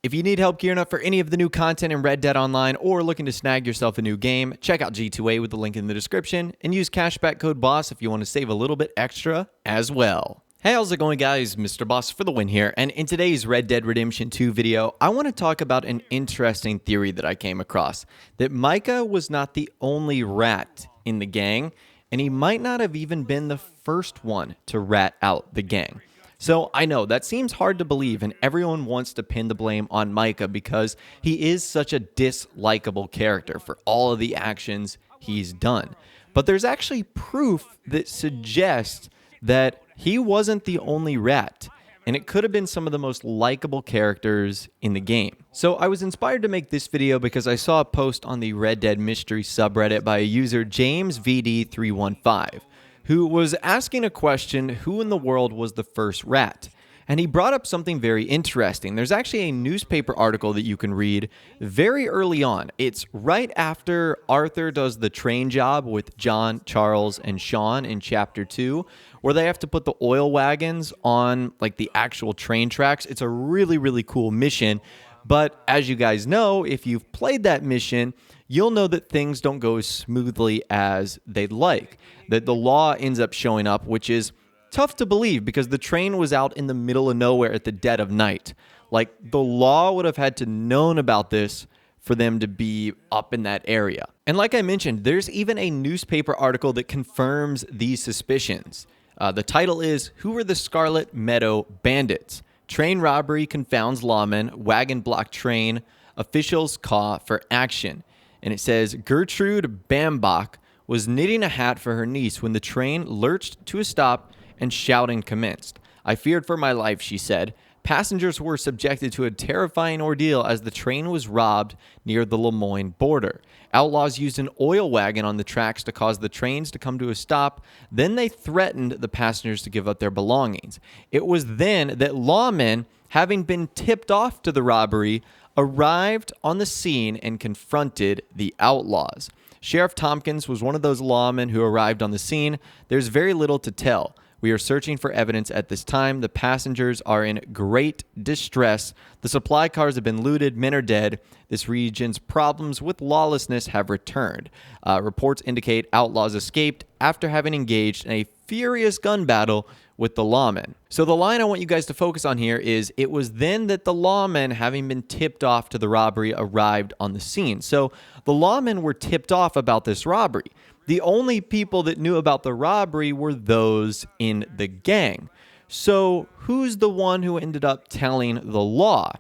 If you need help gearing up for any of the new content in Red Dead Online or looking to snag yourself a new game, check out G2A with the link in the description and use cashback code BOSS if you want to save a little bit extra as well. Hey, how's it going, guys? Mr. Boss for the win here, and in today's Red Dead Redemption 2 video, I want to talk about an interesting theory that I came across, that Micah was not the only rat in the gang, and he might not have even been the first one to rat out the gang. So I know that seems hard to believe, and everyone wants to pin the blame on Micah because he is such a dislikable character for all of the actions he's done. But there's actually proof that suggests that he wasn't the only rat, and it could have been some of the most likable characters in the game. So I was inspired to make this video because I saw a post on the Red Dead Mystery subreddit by a user JamesVD315, who was asking a question, who in the world was the first rat? And he brought up something very interesting. There's actually a newspaper article that you can read very early on. It's right after Arthur does the train job with John, Charles, and Sean in Chapter 2, where they have to put the oil wagons on like the actual train tracks. It's a really, really cool mission. But as you guys know, if you've played that mission, you'll know that things don't go as smoothly as they'd like. That the law ends up showing up, which is tough to believe because the train was out in the middle of nowhere at the dead of night. Like, the law would have had to known about this for them to be up in that area. And like I mentioned, there's even a newspaper article that confirms these suspicions. The title is, "Who are the Scarlett Meadow Bandits? Train robbery confounds lawmen, wagon block train, officials call for action." And it says, Gertrude Bambach was knitting a hat for her niece when the train lurched to a stop and shouting commenced. "I feared for my life," she said. Passengers were subjected to a terrifying ordeal as the train was robbed near the Lemoyne border. Outlaws used an oil wagon on the tracks to cause the trains to come to a stop. Then they threatened the passengers to give up their belongings. It was then that lawmen, having been tipped off to the robbery, arrived on the scene and confronted the outlaws. Sheriff Tompkins was one of those lawmen who arrived on the scene. There's very little to tell. We are searching for evidence at this time. The passengers are in great distress. The supply cars have been looted. Men are dead. This region's problems with lawlessness have returned. Reports indicate outlaws escaped after having engaged in a furious gun battle with the lawmen. So the line I want you guys to focus on here is, it was then that the lawmen, having been tipped off to the robbery, arrived on the scene. So the lawmen were tipped off about this robbery. The only people that knew about the robbery were those in the gang. So who's the one who ended up telling the law?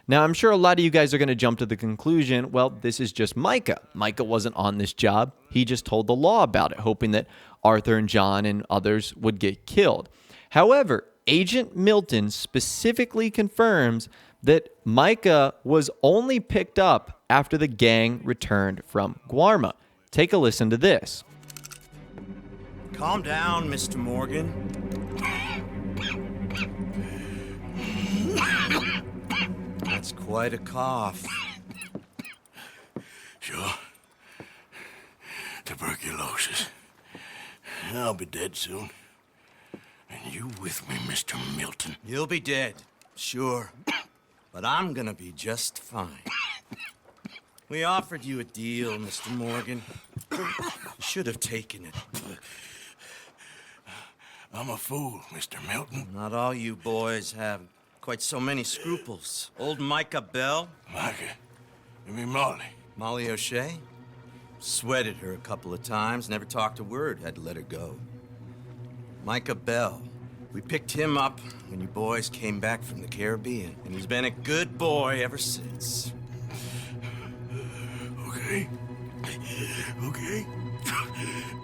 Now, I'm sure a lot of you guys are going to jump to the conclusion, well, this is just Micah. Micah wasn't on this job. He just told the law about it, hoping that Arthur and John and others would get killed. However, Agent Milton specifically confirms that Micah was only picked up after the gang returned from Guarma. Take a listen to this. Calm down, Mr. Morgan. That's quite a cough. Sure. Tuberculosis. I'll be dead soon. And you with me, Mr. Milton? You'll be dead, sure. But I'm gonna be just fine. We offered you a deal, Mr. Morgan. You should have taken it. I'm a fool, Mr. Milton. Not all you boys have quite so many scruples. Old Micah Bell. Micah, you mean Molly? Molly O'Shea. Sweated her a couple of times, never talked a word, had to let her go. Micah Bell. We picked him up when you boys came back from the Caribbean, and he's been a good boy ever since. Okay.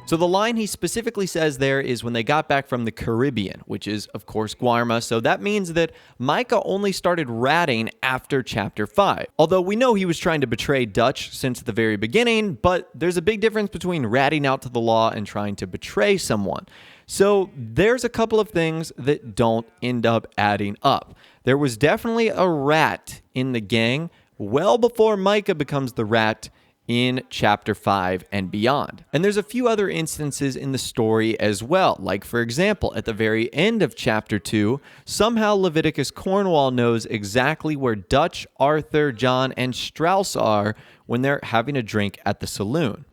So the line he specifically says there is when they got back from the Caribbean, which is, of course, Guarma. So that means that Micah only started ratting after Chapter 5. Although we know he was trying to betray Dutch since the very beginning, but there's a big difference between ratting out to the law and trying to betray someone. So there's a couple of things that don't end up adding up. There was definitely a rat in the gang well before Micah becomes the rat in chapter 5 and beyond. And there's a few other instances in the story as well. Like, for example, at the very end of chapter 2, somehow Leviticus Cornwall knows exactly where Dutch, Arthur, John, and Strauss are when they're having a drink at the saloon.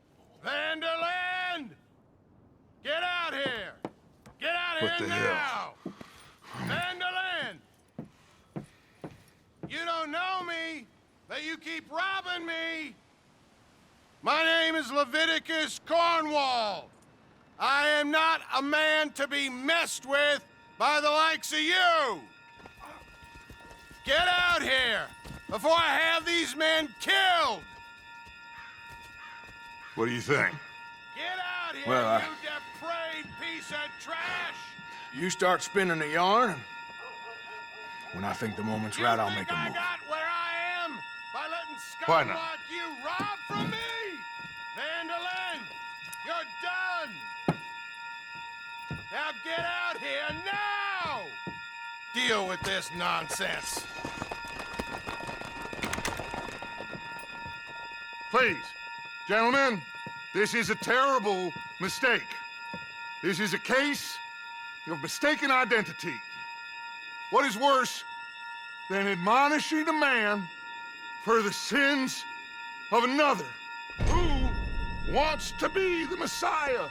Vanderland! Get out here! Get out What here the now! Vanderland! You don't know me, but you keep robbing me! My name is Leviticus Cornwall. I am not a man to be messed with by the likes of you! Get out here before I have these men killed! What do you think? Get out here, Well, you depraved piece of trash! You start spinning the yarn. When I think the moment's right, I'll make a I move. got where I am by letting Why scum not? like you rob from me? Vanderland, you're done! Now get out here now! Deal with this nonsense. Please, gentlemen, this is a terrible mistake. This is a case of mistaken identity. What is worse than admonishing a man for the sins of another who wants to be the Messiah,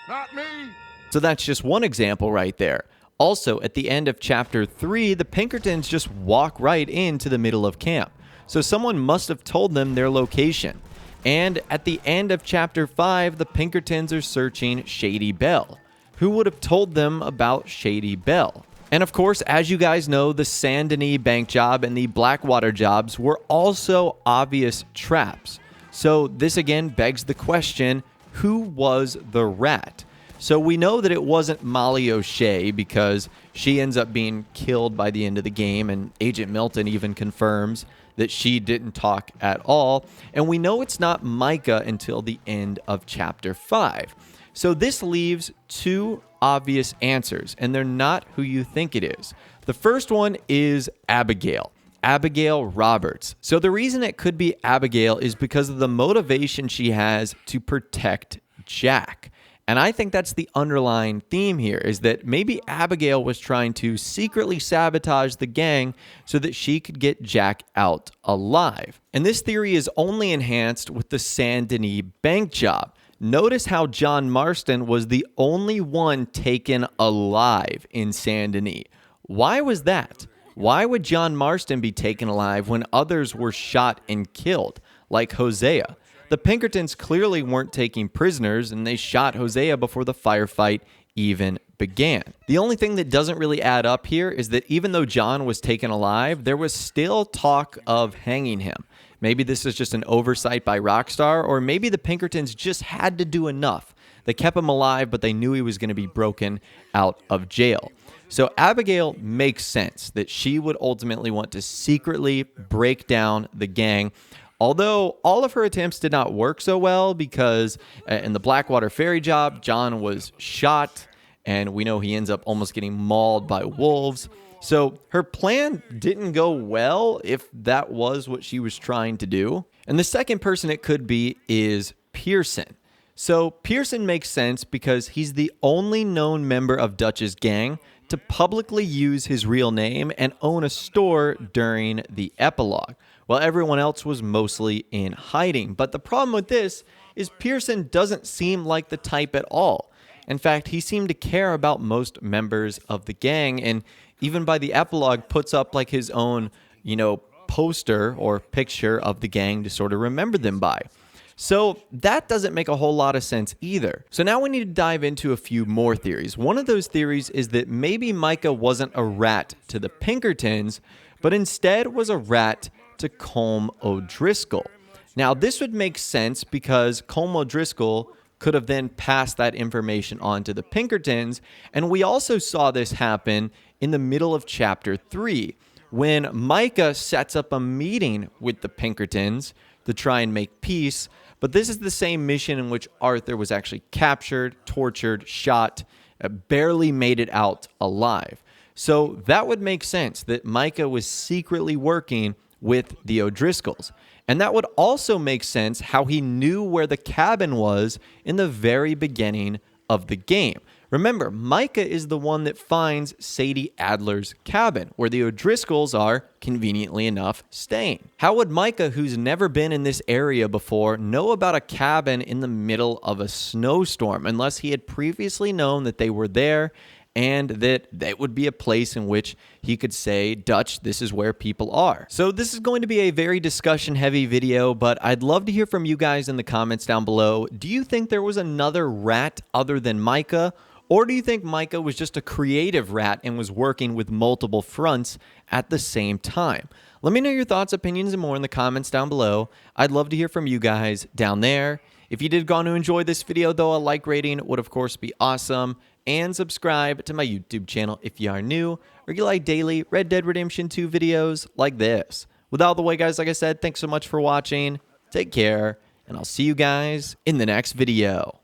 not me? So that's just one example right there. Also, at the end of chapter 3, the Pinkertons just walk right into the middle of camp. So someone must have told them their location. And at the end of chapter 5, the Pinkertons are searching Shady Belle. Who would have told them about Shady Belle? And of course, as you guys know, the Saint Denis bank job and the Blackwater jobs were also obvious traps. So this again begs the question, who was the rat? So we know that it wasn't Molly O'Shea because she ends up being killed by the end of the game, and Agent Milton even confirms that she didn't talk at all. And we know it's not Micah until the end of chapter 5. So this leaves two obvious answers, and they're not who you think it is. The first one is Abigail Roberts. So the reason it could be Abigail is because of the motivation she has to protect Jack. And I think that's the underlying theme here, is that maybe Abigail was trying to secretly sabotage the gang so that she could get Jack out alive. And this theory is only enhanced with the Saint Denis bank job. Notice how John Marston was the only one taken alive in Saint Denis. Why was that? Why would John Marston be taken alive when others were shot and killed, like Hosea? The Pinkertons clearly weren't taking prisoners, and they shot Hosea before the firefight even began. The only thing that doesn't really add up here is that even though John was taken alive, there was still talk of hanging him. Maybe this is just an oversight by Rockstar, or maybe the Pinkertons just had to do enough. They kept him alive, but they knew he was going to be broken out of jail. So Abigail makes sense that she would ultimately want to secretly break down the gang. Although all of her attempts did not work so well, because in the Blackwater ferry job, John was shot, and we know he ends up almost getting mauled by wolves. So her plan didn't go well, if that was what she was trying to do. And the second person it could be is Pearson. So Pearson makes sense because he's the only known member of Dutch's gang to publicly use his real name and own a store during the epilogue, while everyone else was mostly in hiding. But the problem with this is Pearson doesn't seem like the type at all. In fact, he seemed to care about most members of the gang, and even by the epilogue puts up like his own, poster or picture of the gang to sort of remember them by. So that doesn't make a whole lot of sense either. So now we need to dive into a few more theories. One of those theories is that maybe Micah wasn't a rat to the Pinkertons, but instead was a rat to Colm O'Driscoll. Now this would make sense because Colm O'Driscoll could have then passed that information on to the Pinkertons, and we also saw this happen in the middle of chapter 3 when Micah sets up a meeting with the Pinkertons to try and make peace. But this is the same mission in which Arthur was actually captured, tortured, shot, barely made it out alive. So that would make sense that Micah was secretly working with the O'Driscolls. And that would also make sense how he knew where the cabin was in the very beginning of the game. Remember, Micah is the one that finds Sadie Adler's cabin, where the O'Driscolls are, conveniently enough, staying. How would Micah, who's never been in this area before, know about a cabin in the middle of a snowstorm, unless he had previously known that they were there and that would be a place in which he could say, Dutch, this is where people are. So this is going to be a very discussion-heavy video, but I'd love to hear from you guys in the comments down below. Do you think there was another rat other than Micah? Or do you think Micah was just a creative rat and was working with multiple fronts at the same time? Let me know your thoughts, opinions, and more in the comments down below. I'd love to hear from you guys down there. If you did go on to enjoy this video, though, a like rating would, of course, be awesome. And subscribe to my YouTube channel if you are new, or you like daily Red Dead Redemption 2 videos like this. With all the way, guys, like I said, thanks so much for watching. Take care, and I'll see you guys in the next video.